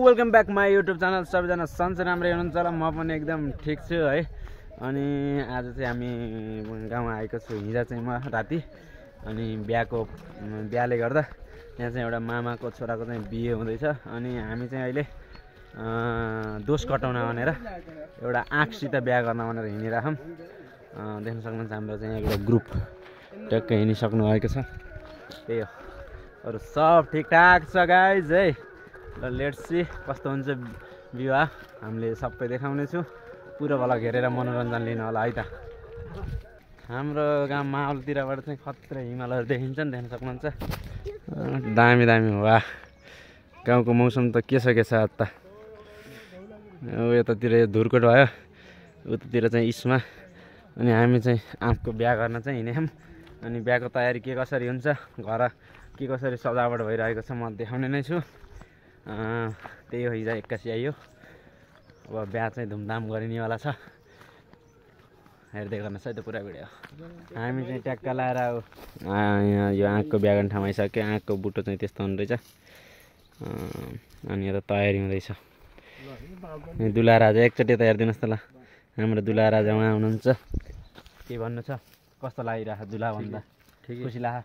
Welcome back my YouTube channel. सबैजना सन्चै राम्रै हुनुहुन्छ होला, म पनि एकदम ठिक छु है। अनि आज चाहिँ हामी गाउँमा आएको छु। हिजो चाहिँ म राति अनि बिहाले गर्दा यहाँ चाहिँ एउटा मामाको छोराको चाहिँ बिहे हुँदैछ। अनि हामी चाहिँ अहिले दोष कटाउन भनेर एउटा आँखसित बिहा गर्न भनेर हिँडिरहेछौँ। देख्न सक्नुहुन्छ हाम्रो चाहिँ एउटा ग्रुप टक्कै हिँडिसक्नु भएको छ। त्यही हो, अरू सब ठिकठाक छ गाइज है। ल लेट्स सी कस्तो हुन्छ विवाह, हामीले सबै देखाउने छु। पुरो भला घेरेर मनोरञ्जन लिनु होला है त। हाम्रो गाउँ माहौलतिरबाट चाहिँ खत्रै हिमालहरू देखिन्छ नि, देख्न सक्नुहुन्छ। दामी दामी हो। वाह, गाउँको मौसम त के छ आज त। यतातिर धुरकोट भयो, उतातिर चाहिँ इस्मा। अनि हामी चाहिँ आँपको बिहा गर्न चाहिँ हिँड्यौँ। अनि बिहाको तयारी के कसरी हुन्छ, घर के कसरी सजावट भइरहेको छ म देखाउने नै छु। त्यही हो, हिजो 81 आइयो। अब बिहा चाहिँ धुमधाम गरिनेवाला छ। हेर्दै गर्नुहोस् है त पुरा भिडियो। हामी चाहिँ ट्याक्क लाएर यहाँ यो आँकको बिहा गर्ने ठाउँ आइसक्यो। आँकको बुटो चाहिँ त्यस्तो हुने रहेछ। अनि यता तयारी हुँदैछ। दुला राजा एकचोटि त हेरिदिनुहोस् त ल। हाम्रो दुला राजा उहाँ हुनुहुन्छ। के भन्नु छ, कस्तो लागिरहेको दुला भन्दा? खुसी लाग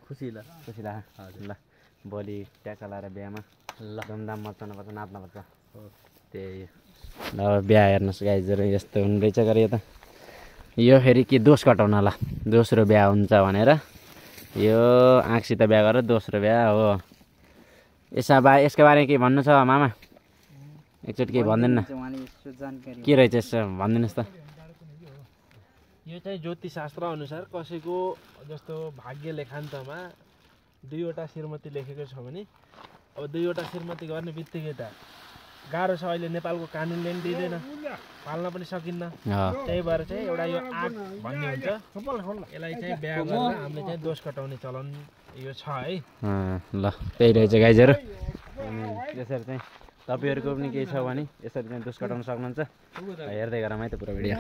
ल। भोलि ट्याक्क लाएर बिहामा ल धुमधाम मचाउनु पर्छ, नाच्नु पर्छ। त्यही ल। बिहा हेर्नुहोस् गाइजहरू, यस्तो हुने रहेछ गरे त। यो फेरि के दोष कटाउन होला, दोस्रो बिहा हुन्छ भनेर। यो आँखसित बिहा गरेर दोस्रो बिहा हो। यसको बारेमा के भन्नु छ मामा? एकचोटि केही भन्दैन न, के रहेछ यसो भनिदिनुहोस् त। यो चाहिँ ज्योतिषशास्त्र अनुसार कसैको जस्तो भाग्य लेखान्तमा 2वटा श्रीमती लेखेको छ भने अब 2वटा श्रीमती गर्ने बित्तिकै त गाह्रो छ। अहिले नेपालको कानुनले पनि दिँदैन, पाल्न पनि सकिन्न। त्यही भएर चाहिँ एउटा यो आँक भन्ने हुन्छ, यसलाई चाहिँ बिहा गरेर हामीले चाहिँ दोष कटाउने चलन यो छ है। ल त्यही रहेछ गाइजहरू। यसरी चाहिँ तपाईँहरूको पनि केही छ भने यसरी चाहिँ दोष कटाउन सक्नुहुन्छ। हेर्दै गरौँ है त पुरा भिडियो।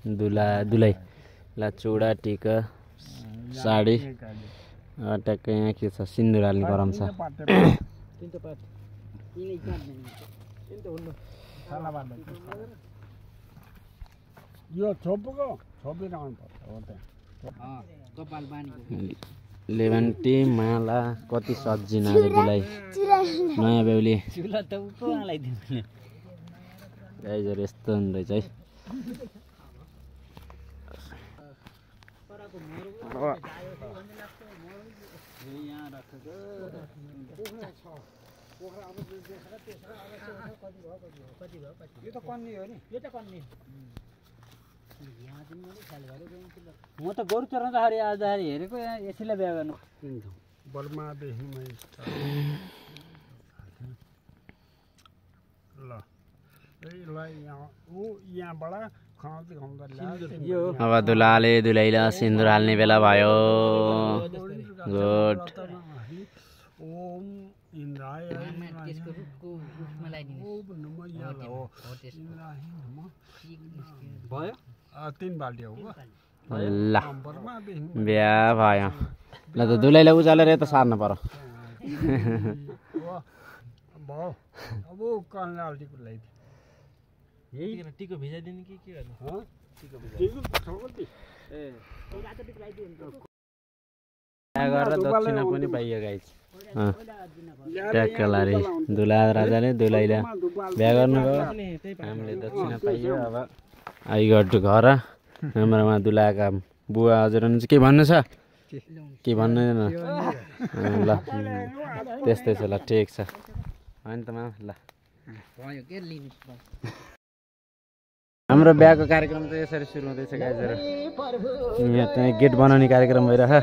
दुलै ल चुडा टिका साडी ट्याक्कै यहाँ के छ, सिन्दुर हाल्ने गरम छ। लेभन्टी माला कति सजिना दुलाई नयाँ बेहुली गाइजहरू यस्तो हुँदैछ है। म त गोरु चराउँदाखेरि आउँदाखेरि हेरेको, यसैलाई बिहा गर्नु अब दुलाले दुलैलाई सिन्दुर हाल्ने बेला भयो। गुड। ल बिहा भयो। ल त दुलैलाई उचालेर यता सार्नु पर्यो। टिको भिजाइदिने के गर्नु? गरेर दक्षिणा पनि पाइयो गाइज। ट्याक्क लारे दुला राजाले दुलैलाई बिहा गर्नुभयो, हामीले दक्षिणा पाइयो। अब आइगयो घर। हाम्रोमा दुलाका बुवा हजुरहरू चाहिँ के भन्नु छ? के भन्नु ल त्यस्तै छ। ल ठिक छ होइन त मामा। ल हाम्रो बिहाको कार्यक्रम चाहिँ यसरी सुरु हुँदैछ गाइजहरू। यहाँ चाहिँ गेट बनाउने कार्यक्रम भइरह।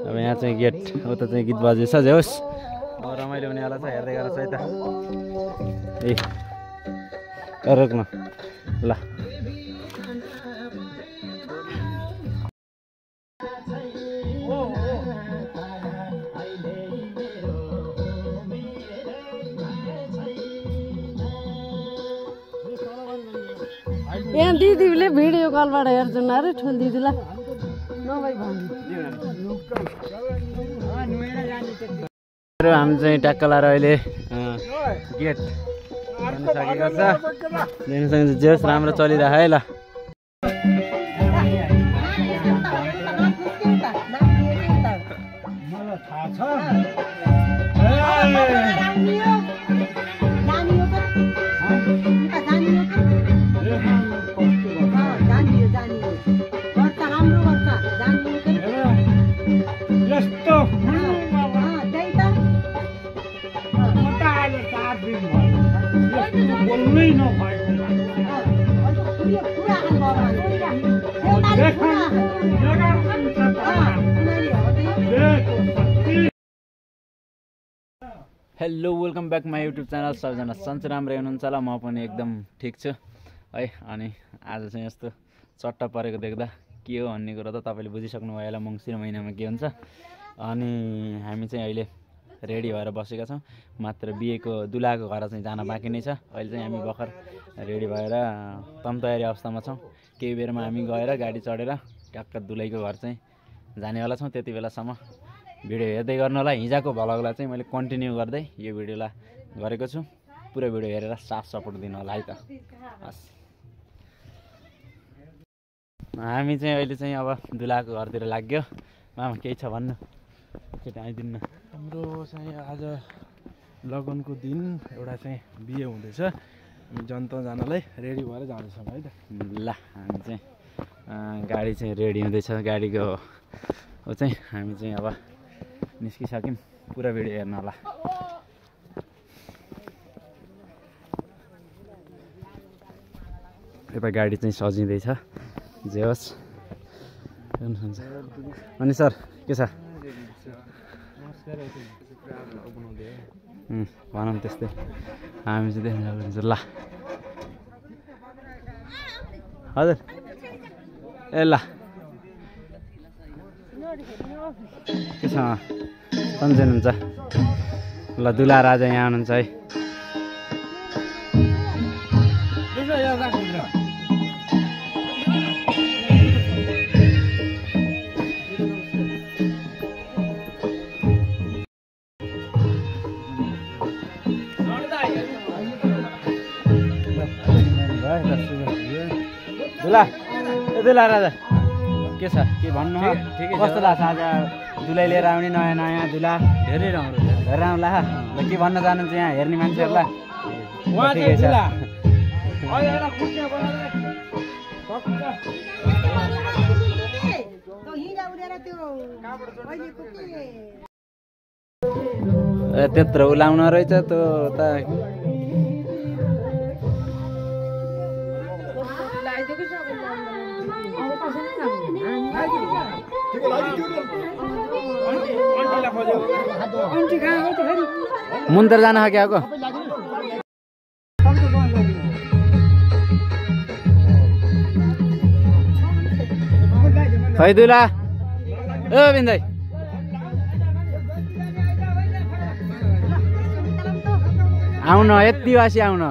अब यहाँ चाहिँ गेट, उता चाहिँ गीत बजेछ जे होस्। अब रमाइलो हुनेवाला छ, हेर्दै गर्नुहोस् है त। ए रोक्न ल। यहाँ दिदीले भिडियो कलबाट हेर्छन् अरे ठुल दिदीलाई नभई भन्नु। हामी चाहिँ ट्याक्क लाएर अहिले गेट सकेको छ। जेस राम्रो चलिरहेको है ल। Hello welcome back my YouTube channel. सबैजना सन्चै राम्रै हुनुहुन्छ होला, म पनि एकदम ठिक छु है। अनि आज चाहिँ यस्तो चट्टा परेको देख्दा के हो भन्ने कुरो त तपाईँले बुझिसक्नु भयो होला मङ्सिर महिनामा के हुन्छ। अनि हामी चाहिँ अहिले रेडी भएर बसेका छौँ। मात्र बिहेको दुलाको घर चाहिँ जान बाँकी नै छ। अहिले चाहिँ हामी भर्खर रेडी भएर तम तयारी अवस्थामा छौँ। केही बेरमा हामी गएर गाडी चढेर ट्याक्क दुलैको घर चाहिँ जानेवाला छौँ। त्यति बेलासम्म भिडियो हेर्दै गर्नु होला। हिजोको भ्लगलाई चाहिँ मैले कन्टिन्यू गर्दै यो भिडियोलाई गरेको छु। पुरै भिडियो हेरेर साथ सपोर्ट दिनु होला है त। हस्, हामी चाहिँ अहिले चाहिँ अब दुलाको घरतिर लाग्यो। मामा केही छ भन्नु? केटा आइदिन्न। हाम्रो चाहिँ आज लगनको दिन एउटा चाहिँ बिहे हुँदैछ। हामी जनता जानलाई रेडी भएर जाँदैछौँ है त। ल हामी चाहिँ गाडी चाहिँ रेडी हुँदैछ। गाडीको हो चाहिँ हामी चाहिँ अब निस्किसक्यौँ। पुरा भिडियो हेर्नु होला। यता गाडी चाहिँ सजिँदैछ। जे होस्। अनि सर के छ? भनौँ त्यस्तै। हामी चाहिँ देख्नुहुन्छ ल। हजुर ए ल के छ सम्झिनुहुन्छ? ल दुला राजा यहाँ हुनुहुन्छ है। दुला ए दुला राजा के छ? के भन्नु? कस्तो लाग्छ आज दुलै लिएर आउने नयाँ नयाँ दुला? धेरै राम्रो ला। ल के भन्न चाहनुहुन्छ यहाँ हेर्ने मान्छेहरूलाई? त्यत्रो उलाउन रहेछ त्यो त। मुन्तर जान क्या आएको? खै दुला ओ बिन्दै आउन, यति वासी आउन।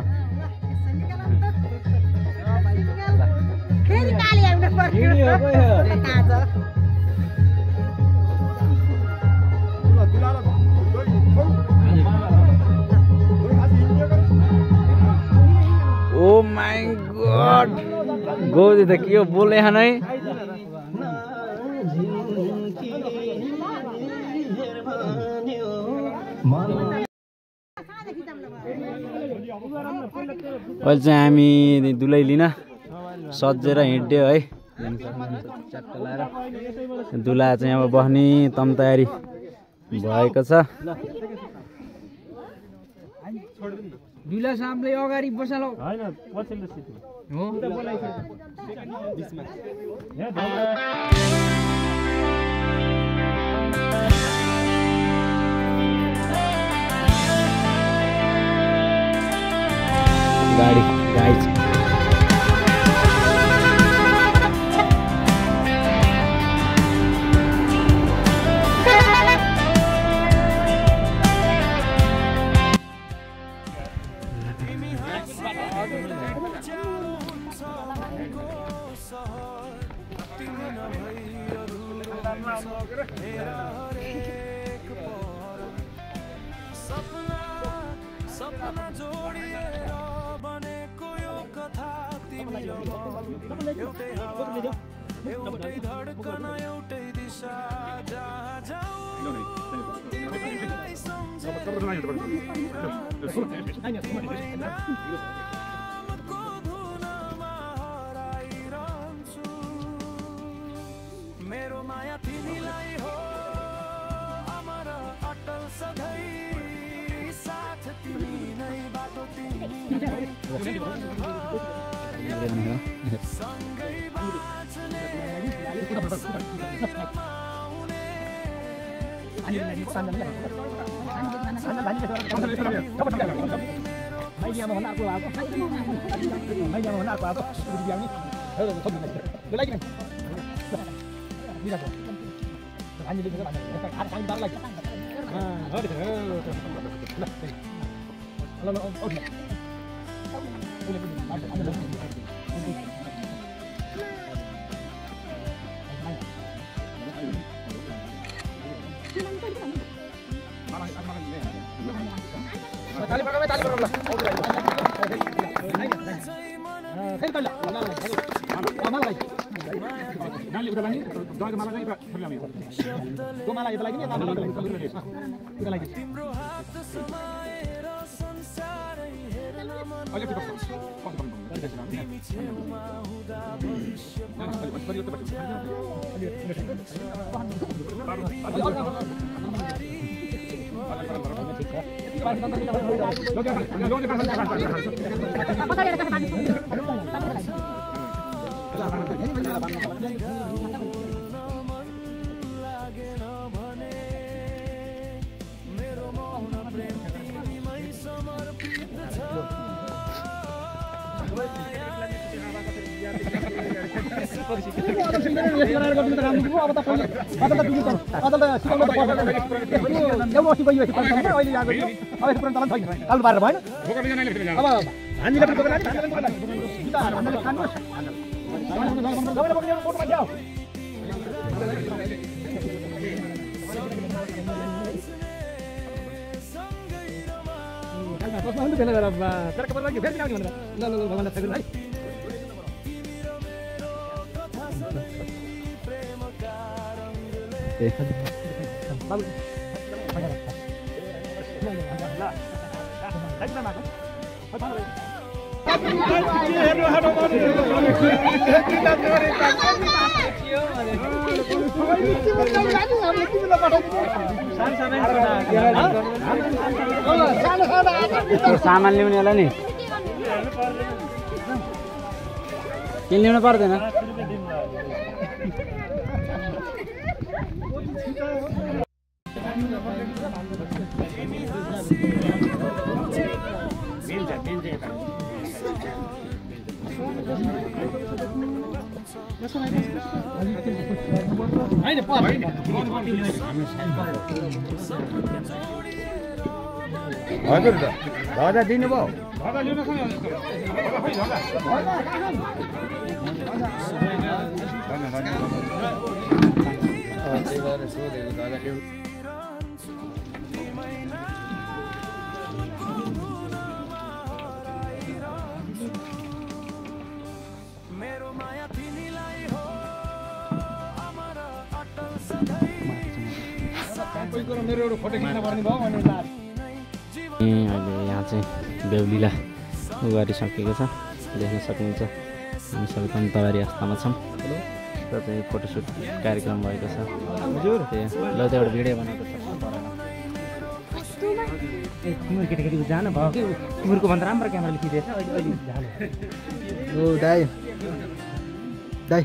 ओ माई गॉड, गोदी त के हो बोले नै। अहिले चाहिँ हामी दुलै लिन सजेर हिँड्यो है। च्याट्ट लाएर दुला चाहिँ अब बस्ने तम तयारी भएको छ। दुला सामले अगाडि बसालो हैन पछिल्लो सिट हो। गाडी गाई एउटै धडकन एउटै दिशा जहाँ जाऊ तिमीलाई सम्झाउँको धुनमा हराइरहन्छु मेरो माया तिमीलाई हो अमर अटल सधैँ साथ तिमी नै बाटो तिमी सँगै बाँच्ने तिम्रो हात समाएर संसारै हेर्न मन तिमी छेउमा हुँदा लागेन भने मेरो मौन प्रेम तिमीमै समर्पित छ सामान ल्याउने होला नि के ल्याउनु पर्दैन हजुर त धजा दिनुभयो मेरो माया तिमीलाई हो अमर अटल सधैँ अहिले यहाँ चाहिँ बेहुलीला उ गरिसकेको छ देख्न सक्नुहुन्छ हामी सबै पनि तयारी अवस्थामा छौँ र चाहिँ फोटोसुट कार्यक्रम भएको छ हजुर ल त एउटा भिडियो बनाएको छ तिम्रो केटाकेटीको जान भयो कि तिमीहरूको भन्दा राम्रो क्यामेराले खिचेछ ओ दाइ दाइ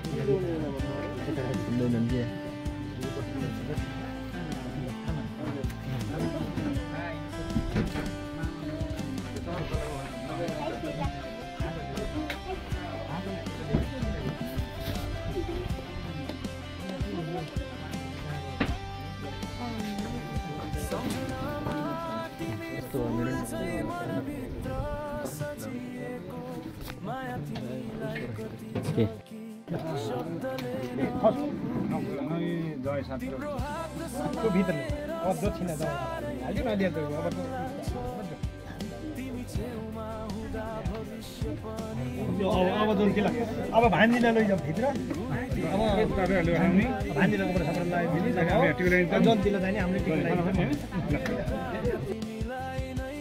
तिमी छेउमा हुँदा भविष्य पनि अब दोन किलो अब भान्जिन लैजाउँ भित्र अब भान्जिनको पनि सबैलाई मिलिन्छ जोन किलो जाने हामीले टिकट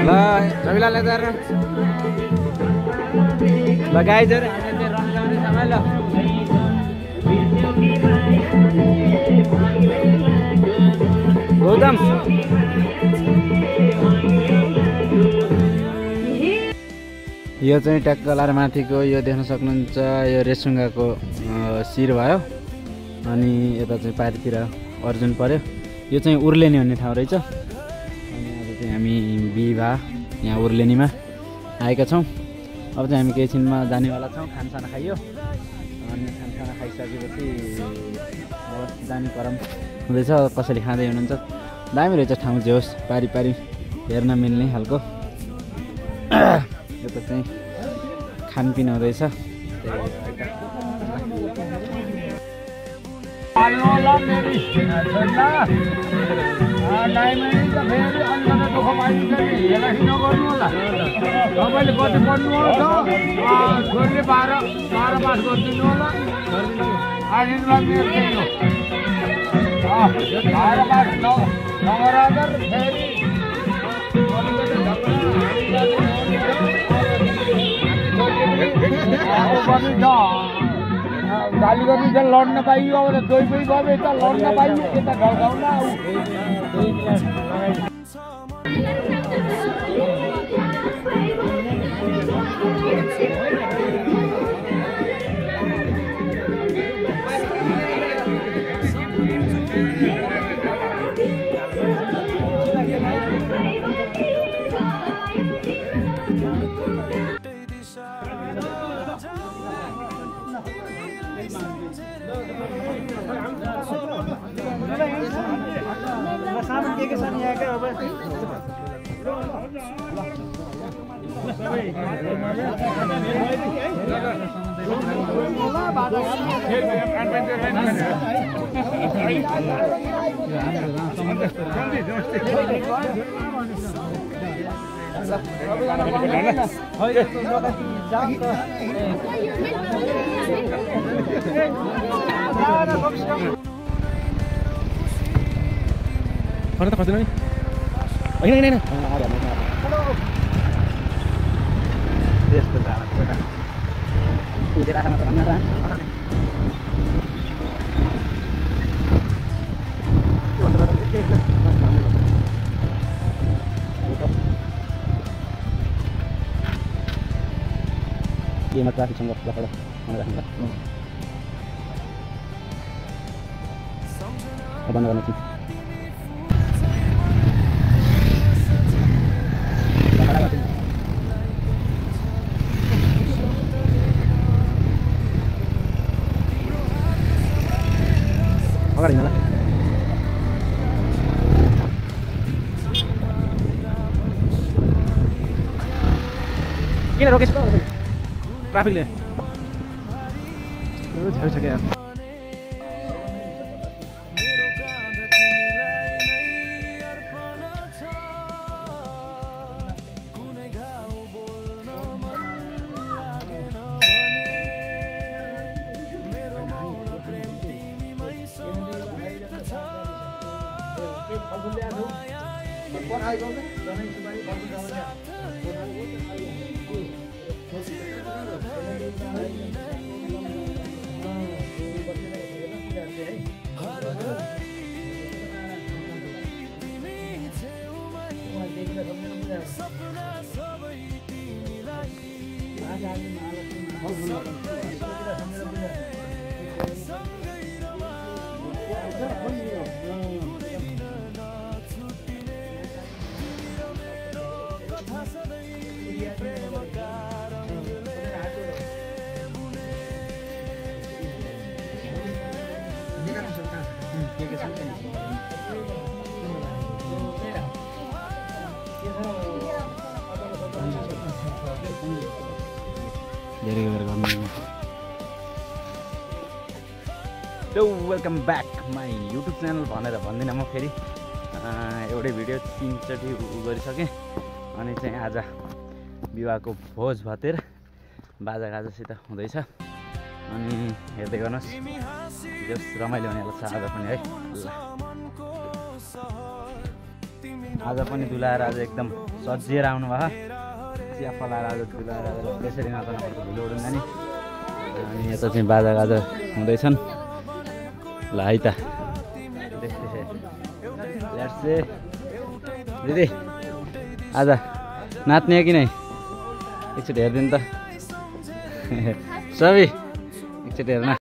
ल सबैलाई लिएर ल गाइजहरु हामी चाहिँ रङ लगाउने समय ल गौतम यो चाहिँ ट्याक्कलार माथिको यो देख्न सक्नुहुन्छ यो रेसुङ्गाको शिर भयो अनि यता चाहिँ पारितिर अर्जुन पर्यो यो चाहिँ उर्लेनी भन्ने ठाउँ रहेछ अनि आज चाहिँ हामी बिहिबार यहाँ उर्लेनीमा आएका छौँ अब चाहिँ हामी केही छिनमा जानेवाला छौँ खानसाना खाइयो अनि खानसाना खाइसकेपछि अब जाने क्रम हुँदैछ कसरी खाँदै हुनुहुन्छ दामी रहेछ ठाउँ जे होस् पारी पारी हेर्न मिल्ने खालको यो त चाहिँ खानपिन हुँदैछ तपाईँले कति पढ्नु छ छोरीले 12 पास गरिदिनु होला आशीर्वाद मेरो त्यही हो 12 पास नगरागर फेरि गाली गर्नु चाहिँ लड्न पाइयो अब त दोही पनि गयो यता लड्न पाइयो यता ढल्काउला सामान के साथ यहाँ क्या अब खर्च खर्च नि होइन होइन त्यस्तो केमा ट्राफिकसँग लखडा राख्नु बन्द गर्नु चाहिँ अगाडि हिँड्नु किन रोकेछ ट्राफिकले झ्याउ छ क्या welcome back my YouTube channel भनेर भन्दिनँ म फेरि एउटै भिडियो 3 चोटि गरिसकेँ अनि चाहिँ आज विवाहको भोज भतेर बाजागाजासित हुँदैछ अनि हेर्दै गर्नुहोस् जस रमाइलो हुनेवाला छ आज पनि है ल आज पनि दुलाएर आज एकदम सजिएर आउनुभयो चिया फलाएर आज दुलाएर त्यसरी नचनापर्छ धुलो उडुङ्गा नि अनि यता चाहिँ बाजागाजा हुँदैछन् ल है त दिदी आज नाच्ने कि नै एकचोटि हेरिदिनु त सबै एकचोटि हेर्न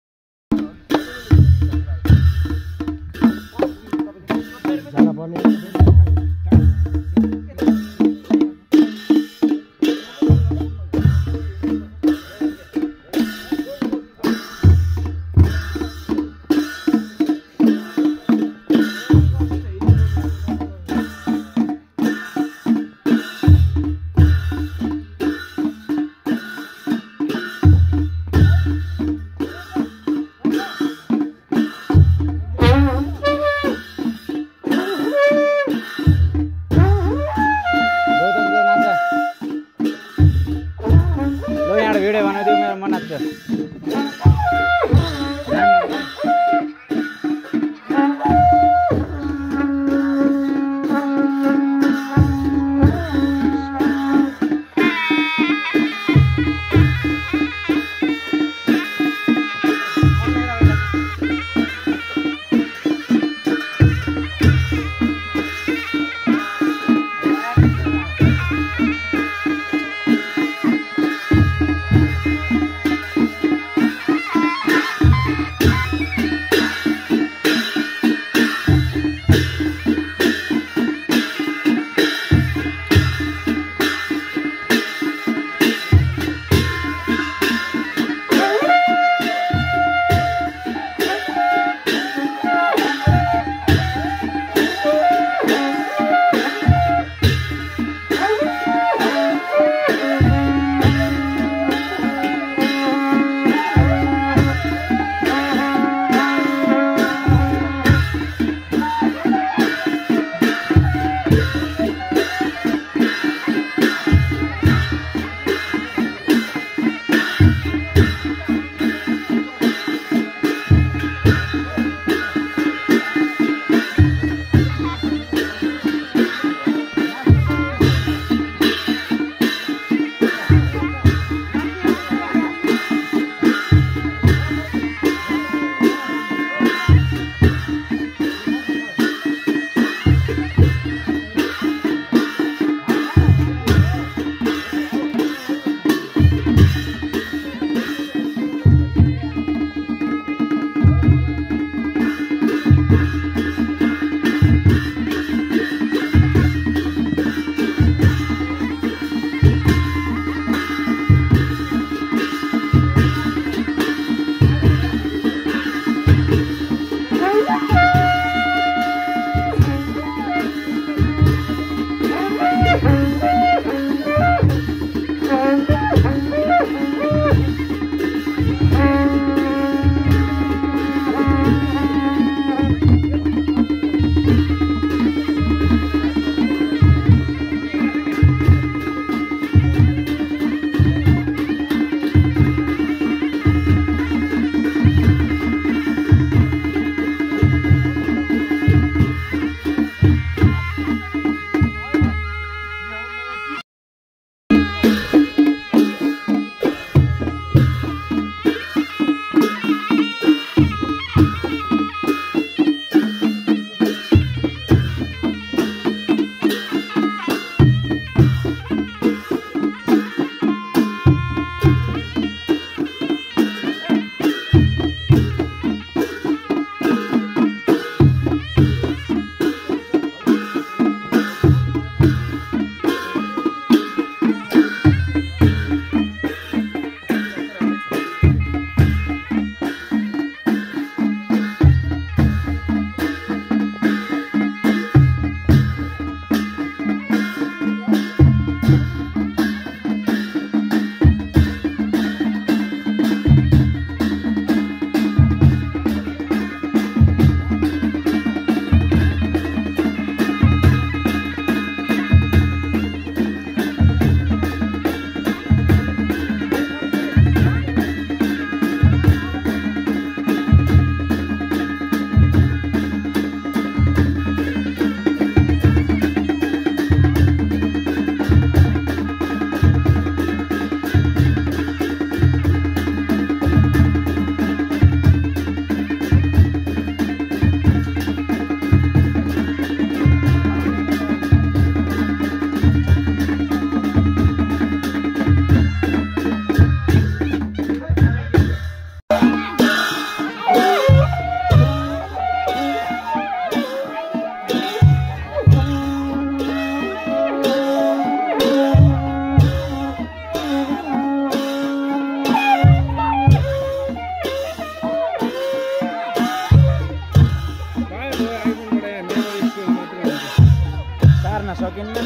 गर्न सकिन्न।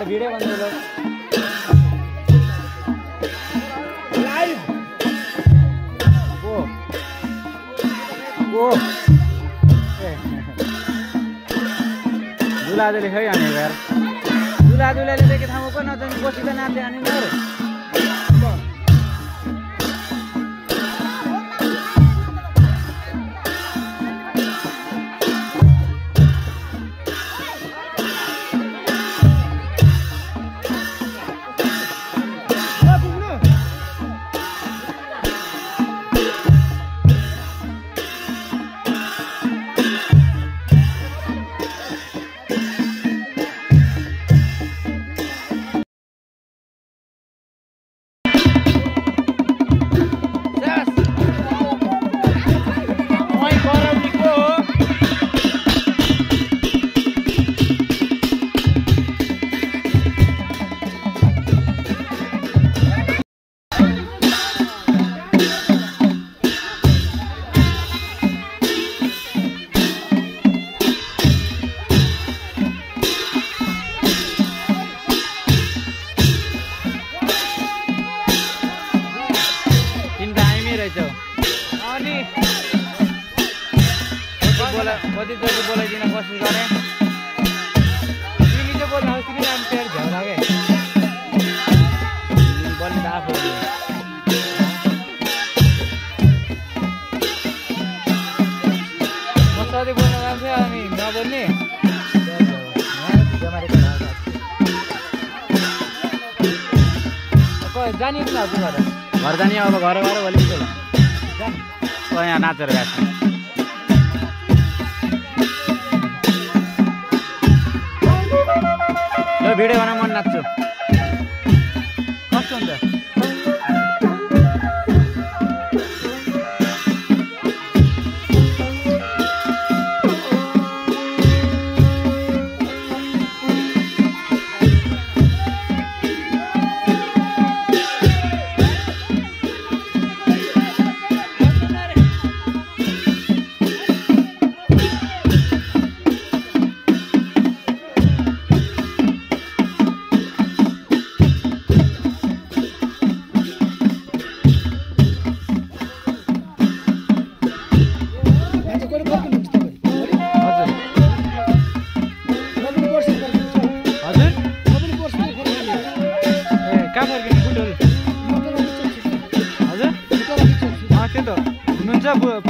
वीडियो बंद लो लाइव वो दुलादुले खै हाने यार दुलादुलाले देखे ठाउँमा को नजाने बसी त नाच्दै हाने मर कतिचोटि बोलाइदिन कोसिस गरेँ तिमी चाहिँ बोल्न तिमी नाम पेयर झ्याउला के बोल्ने त आफू म सधैँ बोल्न जान्थेँ अनि नबोल्ने जाने कि घर जाने अब घर गएर भोलि यहाँ नाचेर गएको ल भिडियो बनाउन मन नाच्छु कस्तो हुन्छ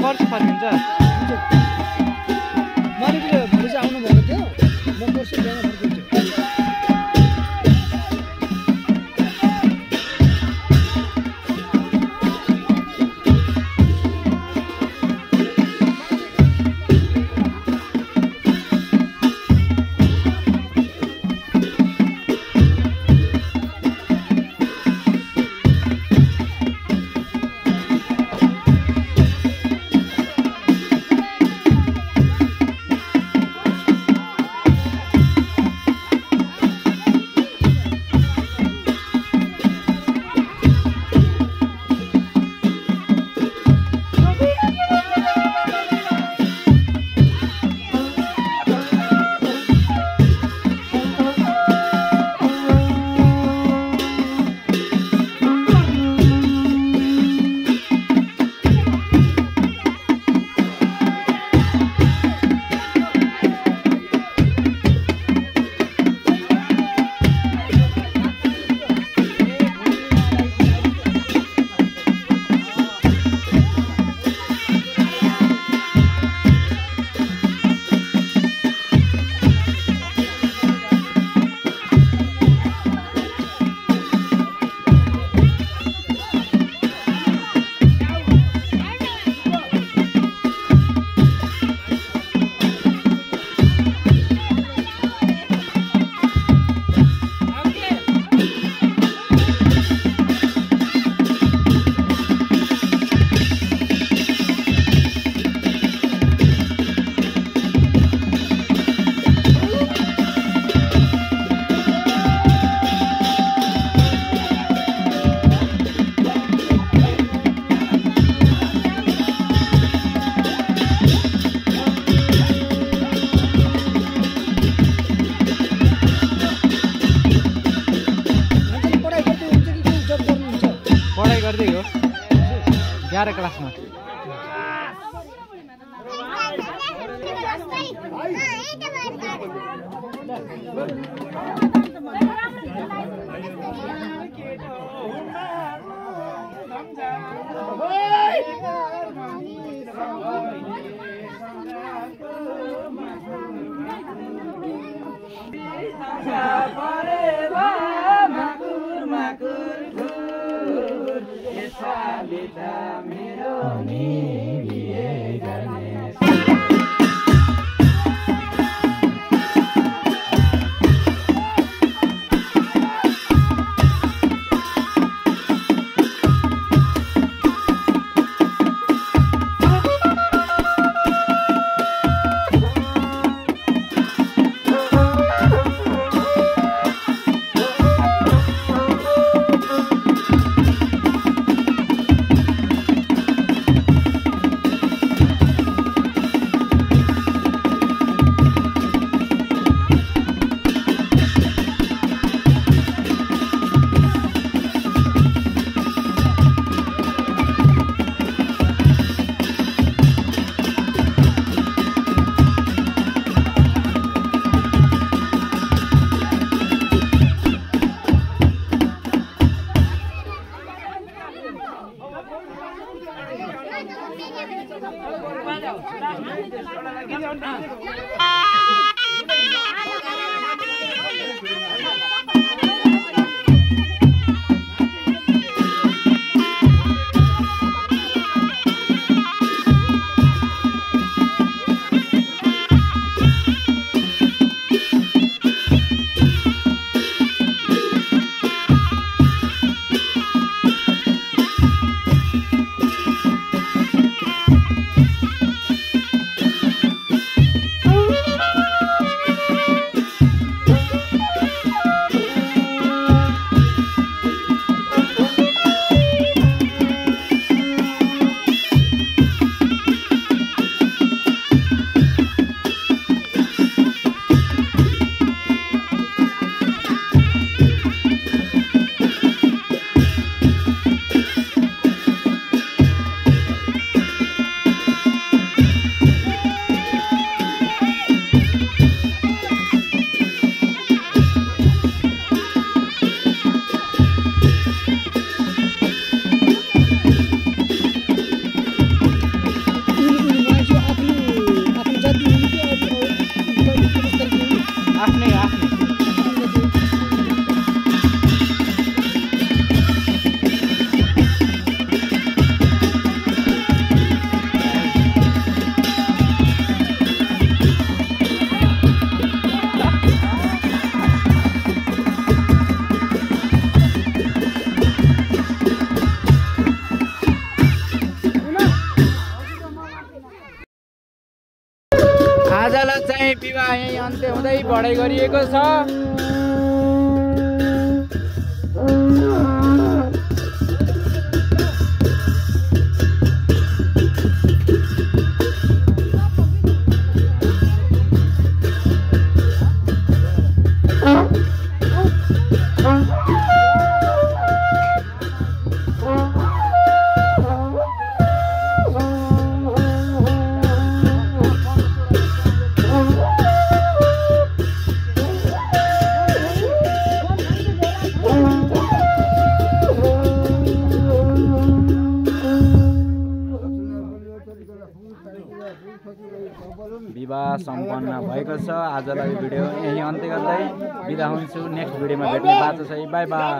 पर्छ फर्किन्छ भोलि चाहिँ आउनु भएको थियो म पर्सि बिहान फर्किन्छु 11 क्लासमा। आजलाई चाहिँ विवाह यही अन्त्य हुँदै बढाइ गरिएको छ। विवाह सम्पन्न भएको छ। आजलाई भिडियो यही अन्त्य गर्दै बिदा हुन्छु। नेक्स्ट भिडियोमा भेट्ने बाचा छ। By by.